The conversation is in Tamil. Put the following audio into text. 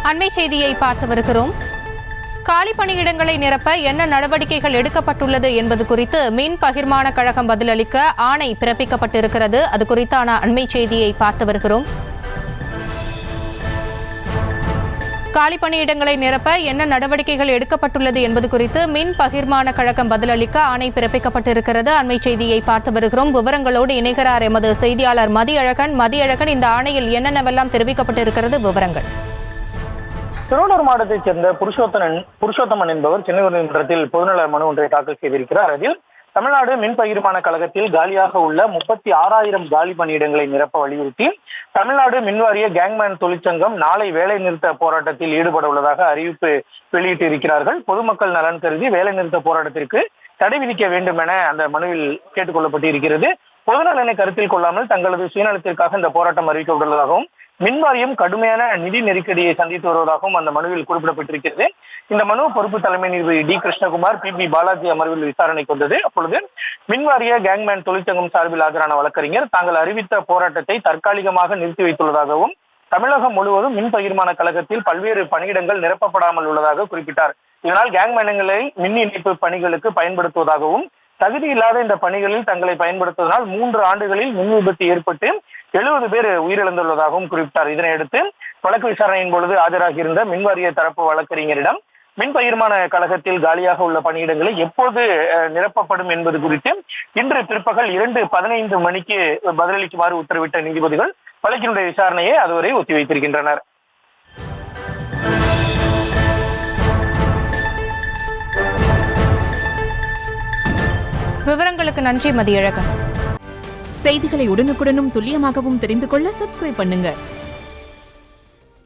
அண்மை செய்தியை பார்த்து வருகிறோம். காலி பணியிடங்களை நிரப்ப என்ன நடவடிக்கைகள் எடுக்கப்பட்டுள்ளது என்பது குறித்து மின் பகிர்மான கழகம் பதிலளிக்க ஆணை பிறப்பிக்கப்பட்டிருக்கிறது. அது குறித்தான அண்மை செய்தியை பார்த்து வருகிறோம். காலி பணியிடங்களை நிரப்ப என்ன நடவடிக்கைகள் எடுக்கப்பட்டுள்ளது என்பது குறித்து மின் பகிர்மான கழகம் பதிலளிக்க ஆணை பிறப்பிக்கப்பட்டிருக்கிறது. அண்மை செய்தியை பார்த்து வருகிறோம். விவரங்களோடு இணைகிறார் எமது செய்தியாளர் மதியழகன். இந்த ஆணையில் என்னென்னவெல்லாம் தெரிவிக்கப்பட்டிருக்கிறது? விவரங்கள். திருவள்ளூர் மாவட்டத்தைச் சேர்ந்த புருஷோத்தமன் என்பவர் சென்னை உயர்நீதிமன்றத்தில் பொதுநல மனு ஒன்றை தாக்கல் செய்திருக்கிறார். அதில் தமிழ்நாடு மின் பகிர்மான கழகத்தில் காலியாக உள்ள 36,000 காலி பணியிடங்களை நிரப்ப வலியுறுத்தி தமிழ்நாடு மின்வாரிய கேங்மேன் தொழிற்சங்கம் நாளை வேலை நிறுத்த போராட்டத்தில் ஈடுபட உள்ளதாக அறிவிப்பு வெளியிட்டிருக்கிறார்கள். பொதுமக்கள் நலன் கருதி வேலை நிறுத்த போராட்டத்திற்கு தடை விதிக்க வேண்டும் என அந்த மனுவில் கேட்டுக் கொள்ளப்பட்டிருக்கிறது. பொதுநலனை கருத்தில் கொள்ளாமல் தங்களது சுயநலத்திற்காக இந்த போராட்டம் அறிவிக்கப்பட்டுள்ளதாகவும் மின்வாரியம் கடுமையான நிதி நெருக்கடியை சந்தித்து வருவதாகவும் அந்த மனுவில் குறிப்பிடப்பட்டிருக்கிறது. இந்த மனு பொறுப்பு தலைமை நீதிபதி டி கிருஷ்ணகுமார், பி பாலாஜி அமர்வில் விசாரணைக்கு வந்தது. அப்பொழுது மின்வாரிய கேங்மேன் தொழிற்சங்கம் சார்பில் ஆஜரான வழக்கறிஞர் தாங்கள் அறிவித்த போராட்டத்தை தற்காலிகமாக நிறுத்தி வைத்துள்ளதாகவும் தமிழகம் முழுவதும் மின் பகிர்மான கழகத்தில் பல்வேறு பணியிடங்கள் நிரப்பப்படாமல் உள்ளதாக குறிப்பிட்டார். இதனால் கேங்மேன்களை மின் இணைப்பு பணிகளுக்கு பயன்படுத்துவதாகவும் தகுதி இல்லாத இந்த பணிகளில் தங்களை பயன்படுத்துவதனால் 3 ஆண்டுகளில் மின் விபத்து ஏற்பட்டு 70 பேர் உயிரிழந்துள்ளதாகவும் குறிப்பிட்டார். இதனையடுத்து வழக்கு விசாரணையின் பொழுது ஆஜராகியிருந்த மின்வாரிய தரப்பு வழக்கறிஞரிடம் மின் பகிர்மான கழகத்தில் காலியாக உள்ள பணியிடங்களை எப்போது நிரப்பப்படும் என்பது குறித்து இன்று பிற்பகல் 2:15 மணிக்கு பதிலளிக்குமாறு உத்தரவிட்ட நீதிபதிகள் வழக்கினுடைய விசாரணையை அதுவரை ஒத்திவைத்திருக்கின்றனர். விவரங்களுக்கு நன்றி மதியழகன். செய்திகளை உடனுக்குடனும் துல்லியமாகவும் தெரிந்து கொள்ள சப்ஸ்கிரைப் பண்ணுங்க.